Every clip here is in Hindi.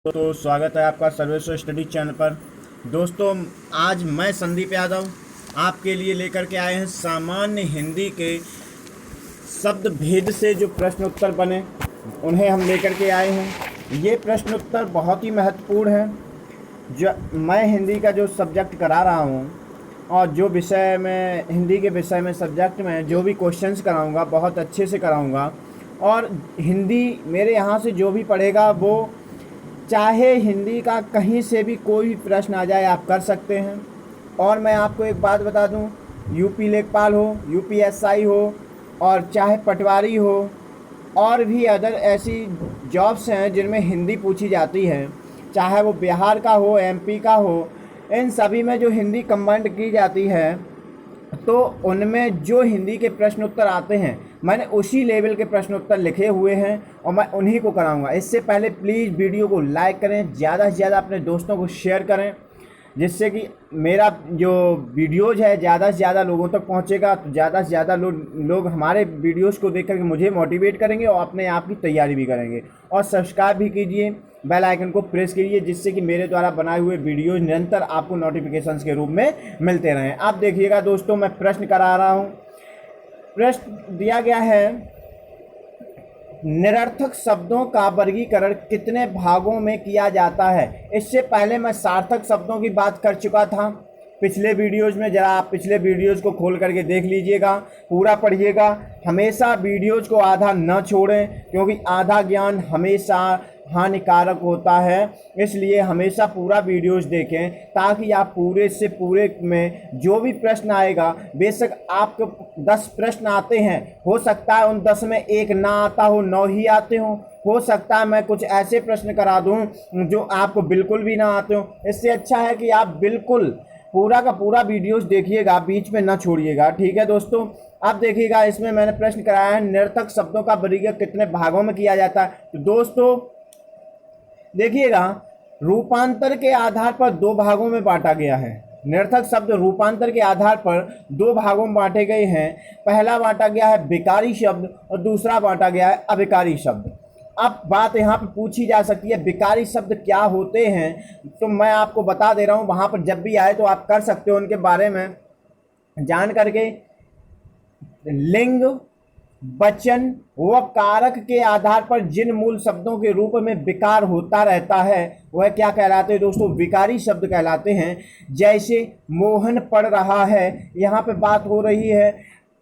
तो स्वागत है आपका सर्वेश्वर स्टडी चैनल पर। दोस्तों, आज मैं संदीप यादव आपके लिए लेकर के आए हैं सामान्य हिंदी के शब्द भेद से जो प्रश्न उत्तर बने उन्हें हम लेकर के आए हैं। ये प्रश्न उत्तर बहुत ही महत्वपूर्ण हैं। जो मैं हिंदी का जो सब्जेक्ट करा रहा हूँ और जो विषय में हिंदी के विषय में सब्जेक्ट में जो भी क्वेश्चंस कराऊंगा बहुत अच्छे से कराऊंगा। और हिंदी मेरे यहाँ से जो भी पढ़ेगा वो चाहे हिंदी का कहीं से भी कोई भी प्रश्न आ जाए आप कर सकते हैं। और मैं आपको एक बात बता दूं, यूपी लेखपाल हो, यूपीएसआई हो और चाहे पटवारी हो और भी अदर ऐसी जॉब्स हैं जिनमें हिंदी पूछी जाती है, चाहे वो बिहार का हो, एमपी का हो, इन सभी में जो हिंदी कंबाइंड की जाती है तो उनमें जो हिंदी के प्रश्न उत्तर आते हैं मैंने उसी लेवल के प्रश्न उत्तर लिखे हुए हैं और मैं उन्हीं को कराऊंगा। इससे पहले प्लीज़ वीडियो को लाइक करें, ज़्यादा से ज़्यादा अपने दोस्तों को शेयर करें, जिससे कि मेरा जो वीडियोज़ है ज़्यादा से ज़्यादा लोगों तक पहुंचेगा। तो ज़्यादा से ज़्यादा लोग हमारे वीडियोज़ को देख करके मुझे मोटिवेट करेंगे और अपने आप की तैयारी भी करेंगे। और सब्सक्राइब भी कीजिए, बेल आइकन को प्रेस कीजिए, जिससे कि मेरे द्वारा बनाए हुए वीडियोज़ निरंतर आपको नोटिफिकेशंस के रूप में मिलते रहें। आप देखिएगा दोस्तों, मैं प्रश्न करा रहा हूँ। प्रश्न दिया गया है, निरर्थक शब्दों का वर्गीकरण कितने भागों में किया जाता है। इससे पहले मैं सार्थक शब्दों की बात कर चुका था पिछले वीडियोज़ में। ज़रा आप पिछले वीडियोज़ को खोल करके देख लीजिएगा, पूरा पढ़िएगा। हमेशा वीडियोज़ को आधा न छोड़ें, क्योंकि आधा ज्ञान हमेशा हानिकारक होता है। इसलिए हमेशा पूरा वीडियोज़ देखें ताकि आप पूरे से पूरे में जो भी प्रश्न आएगा, बेशक आपको 10 प्रश्न आते हैं, हो सकता है उन 10 में एक ना आता हो, 9 ही आते हो सकता है मैं कुछ ऐसे प्रश्न करा दूं जो आपको बिल्कुल भी ना आते हो। इससे अच्छा है कि आप बिल्कुल पूरा का पूरा वीडियोज़ देखिएगा, बीच में ना छोड़िएगा। ठीक है दोस्तों, अब देखिएगा, इसमें मैंने प्रश्न कराया है, निरर्थक शब्दों का वर्गीकरण कितने भागों में किया जाता है। तो दोस्तों देखिएगा, रूपांतर के आधार पर 2 भागों में बांटा गया है। निरर्थक शब्द रूपांतर के आधार पर 2 भागों में बांटे गए हैं। पहला बांटा गया है विकारी शब्द और दूसरा बांटा गया है अविकारी शब्द। अब बात यहाँ पर पूछी जा सकती है, विकारी शब्द क्या होते हैं, तो मैं आपको बता दे रहा हूँ। वहाँ पर जब भी आए तो आप कर सकते हो उनके बारे में जान करके। लिंग, वचन व कारक के आधार पर जिन मूल शब्दों के रूप में विकार होता रहता है वह क्या कहलाते हैं दोस्तों, विकारी शब्द कहलाते हैं। जैसे मोहन पढ़ रहा है, यहाँ पे बात हो रही है,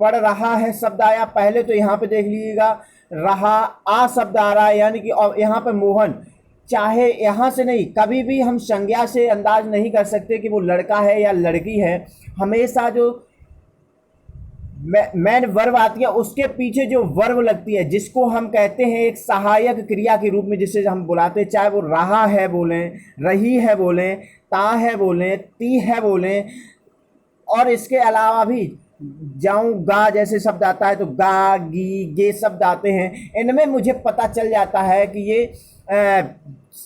पढ़ रहा है शब्द आया। पहले तो यहाँ पे देख लीजिएगा, रहा आ शब्द आ रहा है, यानी कि और यहाँ पे मोहन, चाहे यहाँ से नहीं, कभी भी हम संज्ञा से अंदाज नहीं कर सकते कि वो लड़का है या लड़की है। हमेशा जो मैन वर्ब आती है उसके पीछे जो वर्ब लगती है, जिसको हम कहते हैं एक सहायक क्रिया के रूप में, जिसे हम बुलाते हैं, चाहे वो रहा है बोलें, रही है बोलें, ता है बोलें, ती है बोलें, और इसके अलावा भी जाऊं गा जैसे शब्द आता है तो गा, गी, गे शब्द आते हैं। इनमें मुझे पता चल जाता है कि ये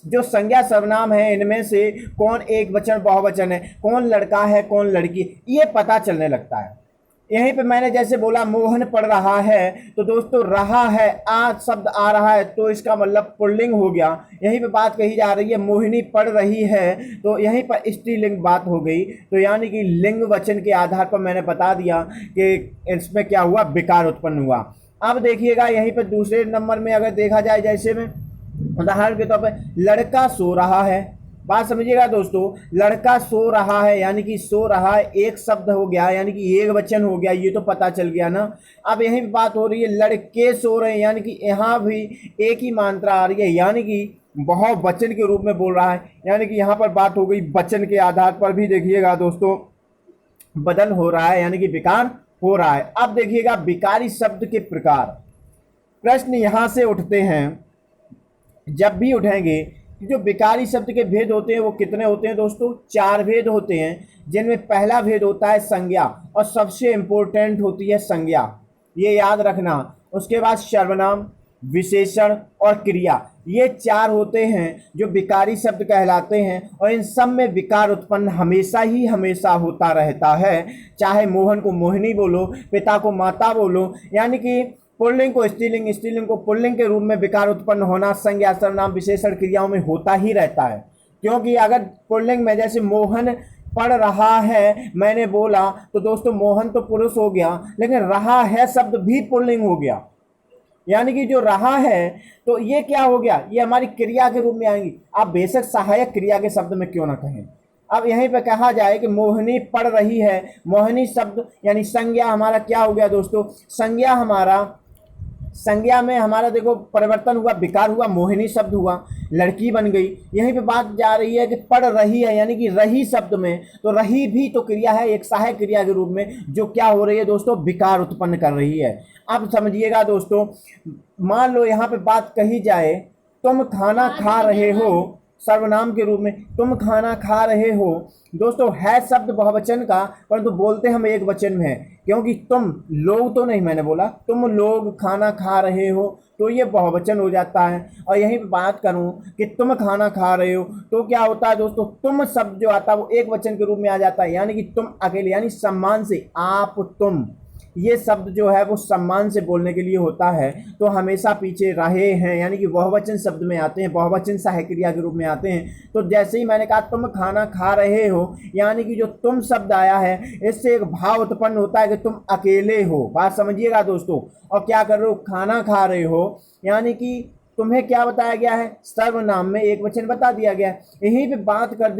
जो संज्ञा सर्वनाम है इनमें से कौन एक वचन बहुवचन है, कौन लड़का है कौन लड़की, ये पता चलने लगता है। यहीं पे मैंने जैसे बोला मोहन पढ़ रहा है, तो दोस्तों रहा है, आ शब्द आ रहा है तो इसका मतलब पुल्लिंग हो गया। यहीं पे बात कही जा रही है मोहिनी पढ़ रही है, तो यहीं पर स्त्रीलिंग बात हो गई। तो यानी कि लिंग वचन के आधार पर मैंने बता दिया कि इसमें क्या हुआ, विकार उत्पन्न हुआ। अब देखिएगा यहीं पर दूसरे नंबर में अगर देखा जाए, जैसे में उदाहरण के तौर पर लड़का सो रहा है, बात समझिएगा दोस्तों, लड़का सो रहा है यानी कि सो रहा है एक शब्द हो गया, यानी कि एक वचन हो गया, ये तो पता चल गया ना। अब यहीं बात हो रही है लड़के सो रहे हैं, यानी कि यहाँ भी एक ही मात्रा आ रही है, यानी कि बहुवचन के रूप में बोल रहा है, यानी कि यहाँ पर बात हो गई वचन के आधार पर भी देखिएगा दोस्तों बदल हो रहा है, यानी कि विकार हो रहा है। अब देखिएगा विकारी शब्द के प्रकार, प्रश्न यहाँ से उठते हैं, जब भी उठेंगे जो विकारी शब्द के भेद होते हैं वो कितने होते हैं दोस्तों, 4 भेद होते हैं, जिनमें पहला भेद होता है संज्ञा, और सबसे इम्पोर्टेंट होती है संज्ञा, ये याद रखना। उसके बाद सर्वनाम, विशेषण और क्रिया, ये 4 होते हैं जो विकारी शब्द कहलाते हैं। और इन सब में विकार उत्पन्न हमेशा ही हमेशा होता रहता है, चाहे मोहन को मोहिनी बोलो, पिता को माता बोलो, यानी कि पुल्लिंग को स्त्रीलिंग, स्त्रीलिंग को पुल्लिंग के रूप में विकार उत्पन्न होना संज्ञा सर्वनाम विशेषण क्रियाओं में होता ही रहता है। क्योंकि अगर पुल्लिंग में जैसे मोहन पढ़ रहा है मैंने बोला, तो दोस्तों मोहन तो पुरुष हो गया, लेकिन रहा है शब्द भी पुल्लिंग हो गया, यानी कि जो रहा है तो ये क्या हो गया, ये हमारी क्रिया के रूप में आएंगी। आप बेशक सहायक क्रिया के शब्द में क्यों ना कहें। अब यहीं पे कहा जाए कि मोहिनी पढ़ रही है, मोहिनी शब्द यानी संज्ञा हमारा क्या हो गया दोस्तों, संज्ञा में हमारा देखो परिवर्तन हुआ, विकार हुआ, मोहिनी शब्द हुआ, लड़की बन गई। यहीं पे बात जा रही है कि पढ़ रही है, यानी कि रही शब्द में, तो रही भी तो क्रिया है एक सहायक क्रिया के रूप में, जो क्या हो रही है दोस्तों, विकार उत्पन्न कर रही है। अब समझिएगा दोस्तों, मान लो यहाँ पे बात कही जाए, तुम खाना खा रहे हो, सर्वनाम के रूप में तुम खाना खा रहे हो। दोस्तों है शब्द बहुवचन का, परंतु बोलते हम एक वचन में है, क्योंकि तुम लोग तो नहीं, मैंने बोला तुम लोग खाना खा रहे हो, तो ये बहुवचन हो जाता है। और यहीं पे बात करूं कि तुम खाना खा रहे हो, तो क्या होता है दोस्तों, तुम शब्द जो आता है वो एक वचन के रूप में आ जाता है, यानी कि तुम अकेले, यानी सम्मान से आप तुम, ये शब्द जो है वो सम्मान से बोलने के लिए होता है। तो हमेशा पीछे रहे हैं, यानी कि बहुवचन शब्द में आते हैं, बहुवचन सहायक क्रिया के रूप में आते हैं। तो जैसे ही मैंने कहा तुम खाना खा रहे हो, यानी कि जो तुम शब्द आया है इससे एक भाव उत्पन्न होता है कि तुम अकेले हो। बात समझिएगा दोस्तों। और क्या कर रहे हो, खाना खा रहे हो, यानी कि तुम्हें क्या बताया गया है, सर्वनाम में एक वचन बता दिया गया है। यहीं पे बात कर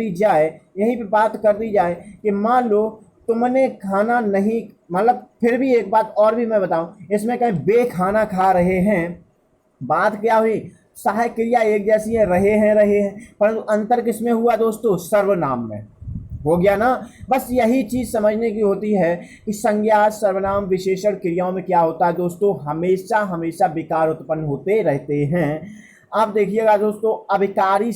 दी जाए कि मान लो तुमने खाना नहीं, मतलब फिर भी एक बात और भी मैं बताऊं, इसमें कहीं बेखाना खा रहे हैं, बात क्या हुई, सहायक क्रिया एक जैसी है, रहे हैं, परंतु अंतर किसमें हुआ दोस्तों, सर्वनाम में हो गया ना। बस यही चीज समझने की होती है कि संज्ञा सर्वनाम विशेषण क्रियाओं में क्या होता है दोस्तों, हमेशा विकार उत्पन्न होते रहते हैं। आप देखिएगा दोस्तों, अविकारी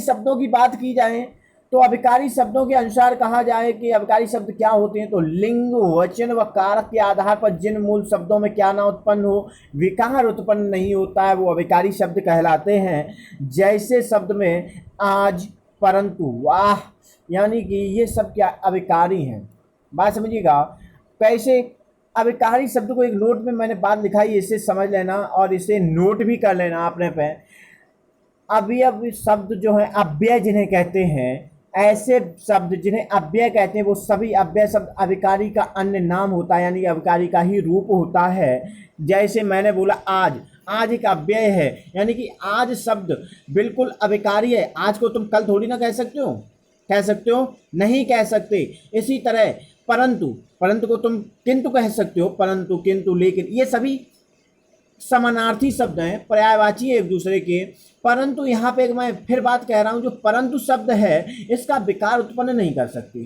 शब्दों की बात की जाए तो अविकारी शब्दों के अनुसार कहा जाए कि अविकारी शब्द क्या होते हैं, तो लिंग वचन व कारक के आधार पर जिन मूल शब्दों में क्या ना उत्पन्न हो, विकार उत्पन्न नहीं होता है, वो अविकारी शब्द कहलाते हैं। जैसे शब्द में आज, परंतु, वाह, यानी कि ये सब क्या अविकारी हैं। बात समझिएगा। कैसे अविकारी शब्द को एक नोट में मैंने बात लिखाई, इसे समझ लेना और इसे नोट भी कर लेना अपने पे। अवयव शब्द जो है, अव्यय जिन्हें कहते हैं, ऐसे शब्द जिन्हें अव्यय कहते हैं, वो सभी अव्यय शब्द अविकारी का अन्य नाम होता है, यानी अविकारी का ही रूप होता है। जैसे मैंने बोला आज एक अव्यय है, यानी कि आज शब्द बिल्कुल अविकारी है। आज को तुम कल थोड़ी ना कह सकते हो, नहीं कह सकते। इसी तरह परंतु को तुम किंतु कह सकते हो, परंतु, किंतु, लेकिन, ये सभी समानार्थी शब्द हैं, पर्यायवाची एक दूसरे के। परंतु यहाँ पे मैं फिर बात कह रहा हूँ, जो परंतु शब्द है इसका विकार उत्पन्न नहीं कर सकती।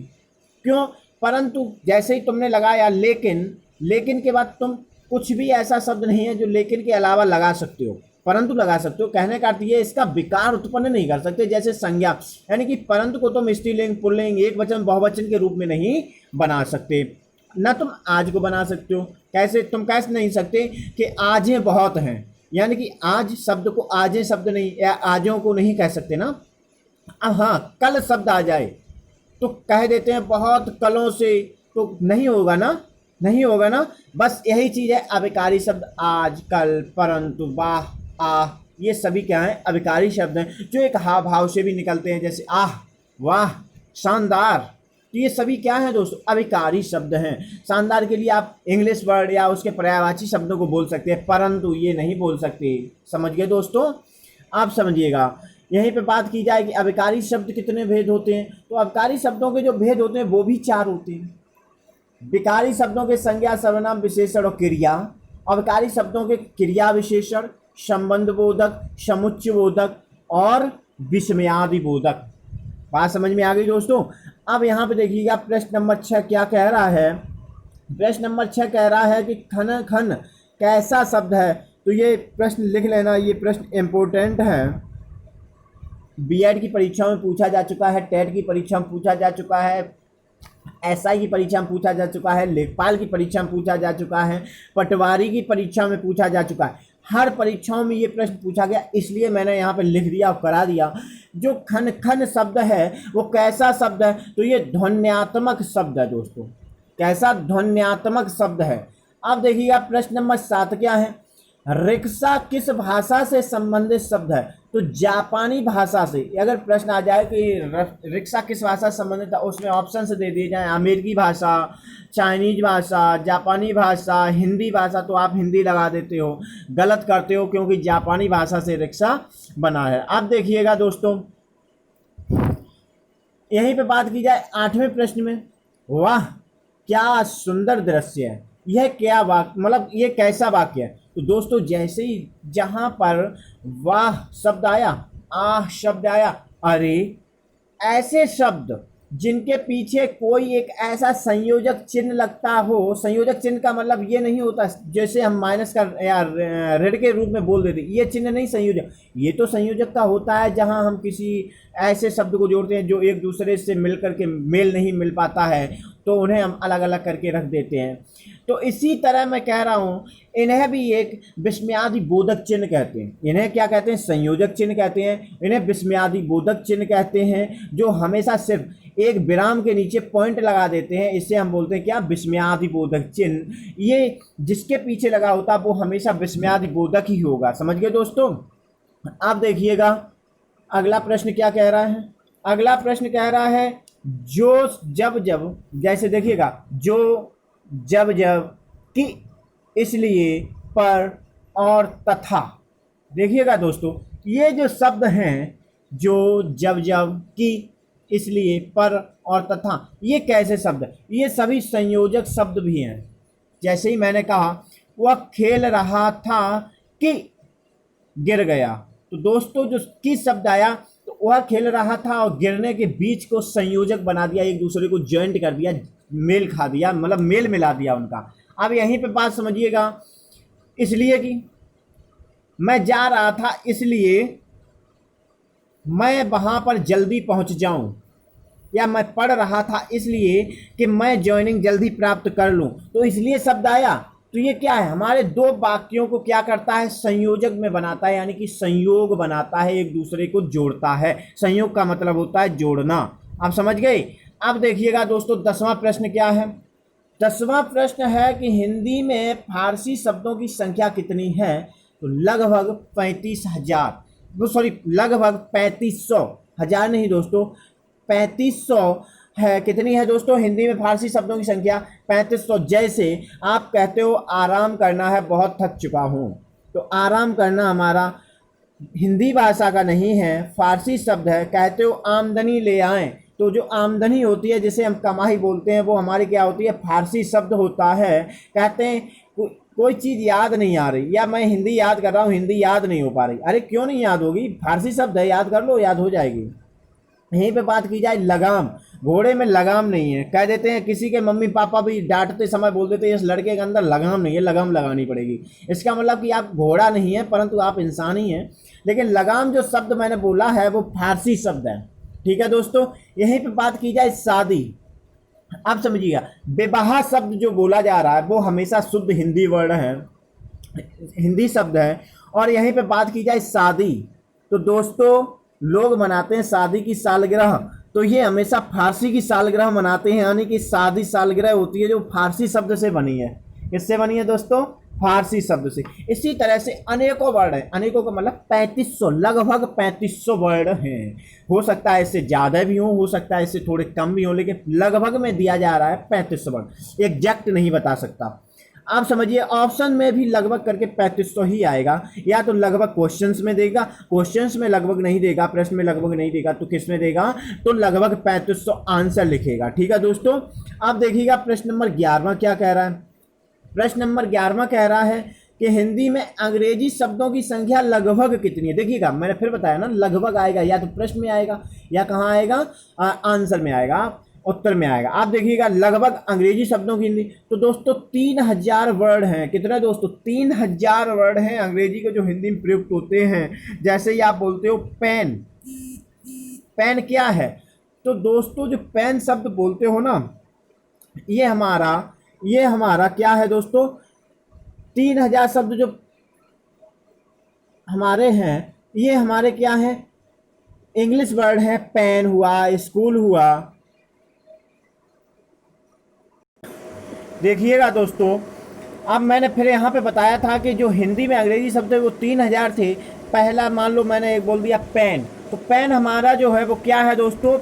क्यों, परंतु जैसे ही तुमने लगाया लेकिन के बाद तुम कुछ भी ऐसा शब्द नहीं है जो लेकिन के अलावा लगा सकते हो, परंतु लगा सकते हो। कहने का अर्थ ये, इसका विकार उत्पन्न नहीं कर सकते। जैसे संज्ञा, यानी कि परंतु को तुम स्त्रीलिंग, पुल्लिंग, एक वचन, बहुवचन के रूप में नहीं बना सकते। न तुम आज को बना सकते हो, तुम कह नहीं सकते कि आजें बहुत हैं, यानी कि आज शब्द को आजें शब्द नहीं, या आजों को नहीं कह सकते ना। अब हाँ, कल शब्द आ जाए तो कह देते हैं बहुत कलों से, तो नहीं होगा ना। बस यही चीज़ है, अविकारी शब्द आज, कल, परंतु, वाह, आह, ये सभी क्या हैं, अविकारी शब्द हैं, जो एक हाव भाव से भी निकलते हैं, जैसे आह, वाह, शानदार। तो ये सभी क्या हैं दोस्तों, अविकारी शब्द हैं। शानदार के लिए आप इंग्लिश वर्ड या उसके पर्यायवाची शब्दों को बोल सकते हैं, परंतु ये नहीं बोल सकते। समझ गए दोस्तों। आप समझिएगा। यहीं पे बात की जाए कि अविकारी शब्द कितने भेद होते हैं, तो अविकारी शब्दों के जो भेद होते हैं वो भी 4 होते हैं। विकारी शब्दों के संज्ञा, सर्वनाम, विशेषण और क्रिया। अविकारी शब्दों के क्रिया विशेषण, संबंध बोधक, समुच्चय बोधक और विस्मयादि बोधक। बात समझ में आ गई दोस्तों। अब यहाँ पे देखिएगा प्रश्न नंबर 6 क्या कह रहा है। प्रश्न नंबर 6 कह रहा है कि खन कैसा शब्द है। तो ये प्रश्न लिख लेना, ये प्रश्न इम्पोर्टेंट है। बीएड की परीक्षा में पूछा जा चुका है, टेट की परीक्षा में पूछा जा चुका है, एसआई की परीक्षा में पूछा जा चुका है, लेखपाल की परीक्षा में पूछा जा चुका है, पटवारी की परीक्षा में पूछा जा चुका है। हर परीक्षाओं में ये प्रश्न पूछा गया, इसलिए मैंने यहाँ पे लिख दिया और करा दिया। जो खन शब्द है वो कैसा शब्द है, तो ये ध्वन्यात्मक शब्द है दोस्तों। कैसा ध्वन्यात्मक शब्द है। अब देखिएगा प्रश्न नंबर 7 क्या है, रिक्शा किस भाषा से संबंधित शब्द है? तो जापानी भाषा से। अगर प्रश्न आ जाए कि रिक्शा किस भाषा से संबंधित है, उसमें ऑप्शन से दे दिए जाए अमेरिकी भाषा, चाइनीज भाषा, जापानी भाषा, हिंदी भाषा, तो आप हिंदी लगा देते हो, गलत करते हो, क्योंकि जापानी भाषा से रिक्शा बना है। अब देखिएगा दोस्तों, यहीं पे बात की जाए 8वें प्रश्न में, वाह क्या सुंदर दृश्य है, यह क्या वाक्य, मतलब ये कैसा वाक्य है? तो दोस्तों जैसे ही जहां पर वाह शब्द आया, आह शब्द आया, अरे, ऐसे शब्द जिनके पीछे कोई एक ऐसा संयोजक चिन्ह लगता हो, संयोजक चिन्ह का मतलब ये नहीं होता जैसे हम माइनस का या ऋण के रूप में बोल देते, ये चिन्ह नहीं संयोजक, ये तो संयोजक का होता है जहां हम किसी ऐसे शब्द को जोड़ते हैं जो एक दूसरे से मिल करके मेल नहीं मिल पाता है, तो उन्हें हम अलग अलग करके रख देते हैं। तो इसी तरह मैं कह रहा हूँ, इन्हें भी एक विस्मयादि बोधक चिन्ह कहते हैं। इन्हें क्या कहते हैं? संयोजक चिन्ह कहते हैं। इन्हें विस्मयादि बोधक चिन्ह कहते हैं, जो हमेशा सिर्फ एक विराम के नीचे पॉइंट लगा देते हैं, इससे हम बोलते हैं क्या? विस्मयादि बोधक चिन्ह। ये जिसके पीछे लगा होता है वो हमेशा विस्मयादि बोधक ही होगा। समझ गए दोस्तों? अब देखिएगा अगला प्रश्न क्या कह रहा है। अगला प्रश्न कह रहा है जो जब जब, जैसे देखिएगा जो जब जब, कि, इसलिए, पर और तथा। देखिएगा दोस्तों ये जो शब्द हैं, जो जब जब, कि, इसलिए, पर और तथा, ये कैसे शब्द हैं? ये सभी संयोजक शब्द भी हैं। जैसे ही मैंने कहा वह खेल रहा था कि गिर गया, तो दोस्तों जो कि शब्द आया, तो वह खेल रहा था और गिरने के बीच को संयोजक बना दिया, एक दूसरे को ज्वाइंट कर दिया, मेल खा दिया, मतलब मेल मिला दिया उनका। अब यहीं पे बात समझिएगा, इसलिए कि मैं जा रहा था इसलिए मैं वहां पर जल्दी पहुंच जाऊं, या मैं पढ़ रहा था इसलिए कि मैं ज्वाइनिंग जल्दी प्राप्त कर लूं, तो इसलिए शब्द आया। तो ये क्या है? हमारे दो वाक्यों को क्या करता है? संयोजक में बनाता है, यानी कि संयोग बनाता है, एक दूसरे को जोड़ता है। संयोग का मतलब होता है जोड़ना। आप समझ गए? अब देखिएगा दोस्तों 10वां प्रश्न क्या है। 10वां प्रश्न है कि हिंदी में फारसी शब्दों की संख्या कितनी है? तो लगभग 35,000, सॉरी लगभग 3500, हजार नहीं दोस्तों, 3500 है। कितनी है दोस्तों हिंदी में फारसी शब्दों की संख्या? 3500। जैसे आप कहते हो आराम करना है, बहुत थक चुका हूँ, तो आराम करना हमारा हिंदी भाषा का नहीं है, फारसी शब्द है। कहते हो आमदनी ले आएं, तो जो आमदनी होती है जिसे हम कमाई बोलते हैं, वो हमारी क्या होती है? फारसी शब्द होता है। कहते हैं कोई चीज़ याद नहीं आ रही, या मैं हिंदी याद कर रहा हूँ, हिंदी याद नहीं हो पा रही। अरे क्यों नहीं याद होगी? फारसी शब्द है, याद कर लो, याद हो जाएगी। यहीं पे बात की जाए लगाम, घोड़े में लगाम नहीं है। कह देते हैं, किसी के मम्मी पापा भी डांटते समय बोल देते हैं इस लड़के के अंदर लगाम नहीं है, लगाम लगानी पड़ेगी। इसका मतलब कि आप घोड़ा नहीं है, परंतु आप इंसान ही हैं। लेकिन लगाम जो शब्द मैंने बोला है वो फारसी शब्द है। ठीक है दोस्तों, यहीं पे बात की जाए शादी। आप समझिएगा, विवाह शब्द जो बोला जा रहा है वो हमेशा शुद्ध हिंदी वर्ड है, हिंदी शब्द है। और यहीं पे बात की जाए शादी, तो दोस्तों लोग मनाते हैं शादी की सालगिरह, तो ये हमेशा फारसी की सालगिरह मनाते हैं, यानी कि शादी सालगिरह होती है जो फारसी शब्द से बनी है। किससे बनी है दोस्तों? फारसी शब्द से। इसी तरह से अनेकों वर्ड हैं, अनेकों का मतलब 3500, लगभग 3500 वर्ड हैं। हो सकता है इससे ज़्यादा भी हो सकता है इससे थोड़े कम भी हो, लेकिन लगभग में दिया जा रहा है 3500 वर्ड, एग्जैक्ट नहीं बता सकता। आप समझिए ऑप्शन में भी लगभग करके 3500 ही आएगा, या तो लगभग क्वेश्चंस में देगा, क्वेश्चंस में लगभग नहीं देगा, प्रश्न में लगभग नहीं देगा, तो किस में देगा? तो लगभग 3500 आंसर लिखेगा। ठीक है दोस्तों, अब देखिएगा प्रश्न नंबर 11वां क्या कह रहा है। प्रश्न नंबर 11वां कह रहा है कि हिंदी में अंग्रेजी शब्दों की संख्या लगभग कितनी है? देखिएगा मैंने फिर बताया ना, लगभग आएगा, या तो प्रश्न में आएगा या कहाँ आएगा? आंसर में आएगा, उत्तर में आएगा। आप देखिएगा लगभग अंग्रेजी शब्दों की हिंदी, तो दोस्तों 3000 वर्ड हैं। कितने दोस्तों? 3000 वर्ड हैं अंग्रेजी के जो हिंदी में प्रयुक्त होते हैं। जैसे ही आप बोलते हो पेन, पेन क्या है? तो दोस्तों जो पेन शब्द बोलते हो ना, ये हमारा क्या है दोस्तों? 3000 शब्द जो हमारे हैं, ये हमारे क्या हैं? इंग्लिश वर्ड है। पेन हुआ, स्कूल हुआ। देखिएगा दोस्तों अब मैंने फिर यहाँ पे बताया था कि जो हिंदी में अंग्रेजी शब्द है वो 3000 थे। पहला मान लो मैंने एक बोल दिया पेन, तो पेन हमारा जो है वो क्या है दोस्तों,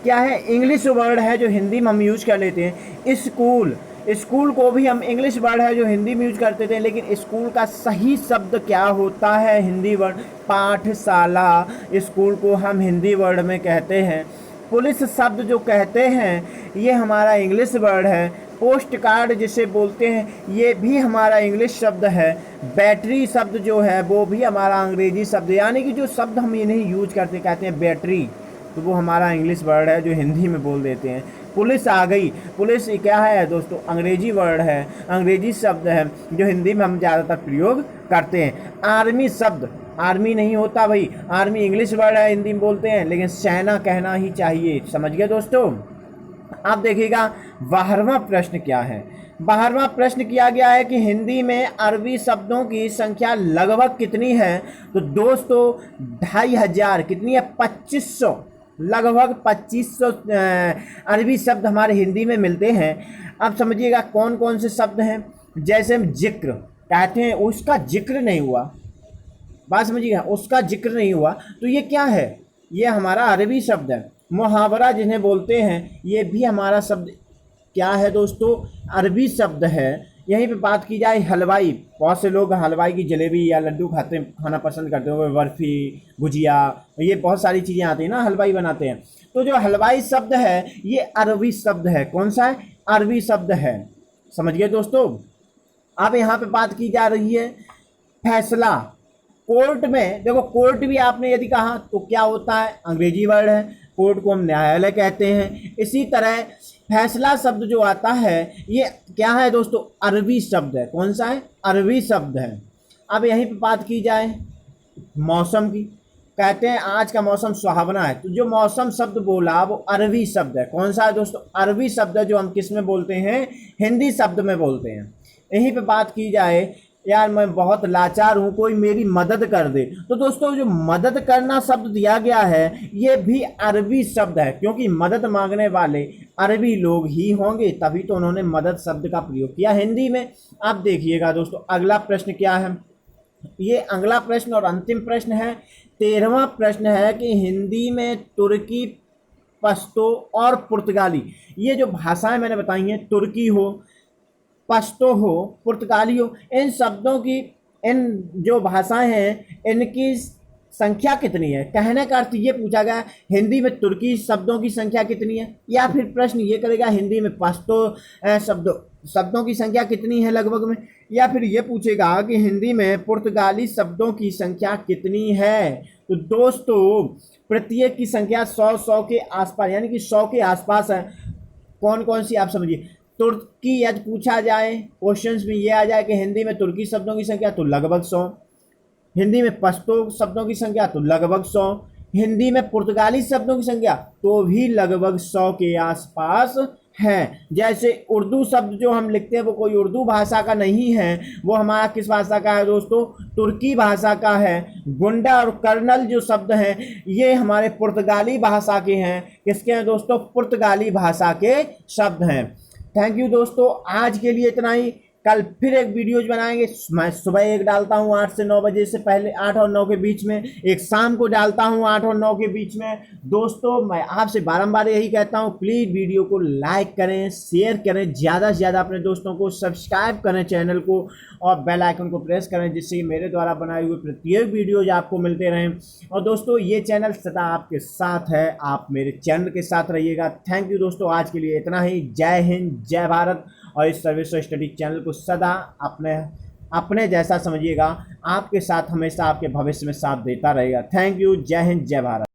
क्या है, इंग्लिश वर्ड है जो हिंदी में हम यूज कर लेते हैं। स्कूल, स्कूल को भी हम इंग्लिश वर्ड है जो हिंदी में यूज करते थे, लेकिन स्कूल का सही शब्द क्या होता है हिंदी वर्ड, पाठशाला। स्कूल को हम हिंदी वर्ड में कहते हैं। पुलिस शब्द जो कहते हैं ये हमारा इंग्लिश वर्ड है। पोस्ट कार्ड जिसे बोलते हैं ये भी हमारा इंग्लिश शब्द है। बैटरी शब्द जो है वो भी हमारा अंग्रेजी शब्द है, यानी कि जो शब्द हम ये नहीं यूज करते कहते हैं बैटरी, तो वो हमारा इंग्लिश वर्ड है जो हिंदी में बोल देते हैं। पुलिस आ गई, पुलिस क्या है दोस्तों, अंग्रेजी वर्ड है, अंग्रेजी शब्द है जो हिंदी में हम ज़्यादातर प्रयोग करते हैं। आर्मी शब्द, आर्मी नहीं होता भाई, आर्मी इंग्लिश वर्ड है हिंदी में बोलते हैं, लेकिन सेना कहना ही चाहिए। समझ गए दोस्तों। अब देखिएगा 12वां प्रश्न क्या है। 12वां प्रश्न किया गया है कि हिंदी में अरबी शब्दों की संख्या लगभग कितनी है। तो दोस्तों 2500, कितनी है, 2500, लगभग 2500 अरबी शब्द हमारे हिंदी में मिलते हैं। अब समझिएगा कौन कौन से शब्द हैं। जैसे हम जिक्र कहते हैं, उसका जिक्र नहीं हुआ, बात समझिएगा, उसका जिक्र नहीं हुआ, तो ये क्या है, ये हमारा अरबी शब्द है। मुहावरा जिन्हें बोलते हैं ये भी हमारा शब्द क्या है दोस्तों, अरबी शब्द है। यहीं पे बात की जाए हलवाई, बहुत से लोग हलवाई की जलेबी या लड्डू खाना पसंद करते हो, बर्फ़ी, गुजिया, ये बहुत सारी चीज़ें आती हैं ना, हलवाई बनाते हैं। तो जो हलवाई शब्द है ये अरबी शब्द है। कौन सा है, अरबी शब्द है। समझ गए दोस्तों। अब यहाँ पे बात की जा रही है फैसला। कोर्ट में देखो, कोर्ट भी आपने यदि कहा तो क्या होता है, अंग्रेजी वर्ड है, कोर्ट को हम न्यायालय कहते हैं। इसी तरह फैसला शब्द जो आता है ये क्या है दोस्तों, अरबी शब्द है। कौन सा है, अरबी शब्द है। अब यहीं पे बात की जाए मौसम की, कहते हैं आज का मौसम सुहावना है, तो जो मौसम शब्द बोला वो अरबी शब्द है। कौन सा है दोस्तों, अरबी शब्द है, जो हम किस में बोलते हैं, हिंदी शब्द में बोलते हैं। यहीं पे बात की जाए, यार मैं बहुत लाचार हूँ, कोई मेरी मदद कर दे, तो दोस्तों जो मदद करना शब्द दिया गया है ये भी अरबी शब्द है, क्योंकि मदद मांगने वाले अरबी लोग ही होंगे, तभी तो उन्होंने मदद शब्द का प्रयोग किया हिंदी में। अब देखिएगा दोस्तों अगला प्रश्न क्या है, ये अगला प्रश्न और अंतिम प्रश्न है। 13वां प्रश्न है कि हिंदी में तुर्की, पश्तो और पुर्तगाली, ये जो भाषाएं मैंने बताई हैं, तुर्की हो, पश्तो हो, पुर्तगाली हो, इन शब्दों की, इन जो भाषाएं हैं इनकी संख्या कितनी है। कहने का अर्थ ये पूछा गया हिंदी में तुर्की शब्दों की संख्या कितनी है, या फिर प्रश्न ये करेगा हिंदी में पश्तो शब्दों की संख्या कितनी है लगभग में, या फिर ये पूछेगा कि हिंदी में पुर्तगाली शब्दों की संख्या कितनी है। तो दोस्तों प्रत्येक की संख्या 100 के आसपास, यानी कि 100 के आसपास है। कौन कौन सी आप समझिए, तुर्की यदि पूछा जाए क्वेश्चंस में ये आ जाए कि हिंदी में तुर्की शब्दों की संख्या तो लगभग 100, हिंदी में पश्तो शब्दों की संख्या तो लगभग 100, हिंदी में पुर्तगाली शब्दों की संख्या तो भी लगभग 100 के आसपास है। जैसे उर्दू शब्द जो हम लिखते हैं वो कोई उर्दू भाषा का नहीं है, वो हमारा किस भाषा का है दोस्तों, तुर्की भाषा का है। गुंडा और कर्नल जो शब्द हैं ये हमारे पुर्तगाली भाषा के हैं। किसके हैं दोस्तों, पुर्तगाली भाषा के शब्द हैं। थैंक यू दोस्तों, आज के लिए इतना ही। कल फिर एक वीडियोज बनाएंगे। मैं सुबह एक डालता हूँ 8 से 9 बजे से पहले, 8 और 9 के बीच में, एक शाम को डालता हूँ 8 और 9 के बीच में। दोस्तों मैं आपसे बारंबार यही कहता हूँ, प्लीज़ वीडियो को लाइक करें, शेयर करें, ज़्यादा से ज़्यादा अपने दोस्तों को सब्सक्राइब करें चैनल को, और बेल आइकन को प्रेस करें, जिससे मेरे द्वारा बनाए हुए प्रत्येक वीडियोज आपको मिलते रहें। और दोस्तों ये चैनल सदा आपके साथ है, आप मेरे चैनल के साथ रहिएगा। थैंक यू दोस्तों, आज के लिए इतना ही। जय हिंद, जय भारत। और इस सर्विस स्टडी चैनल को सदा अपने जैसा समझिएगा, आपके साथ हमेशा आपके भविष्य में साथ देता रहेगा। थैंक यू, जय हिंद, जय भारत।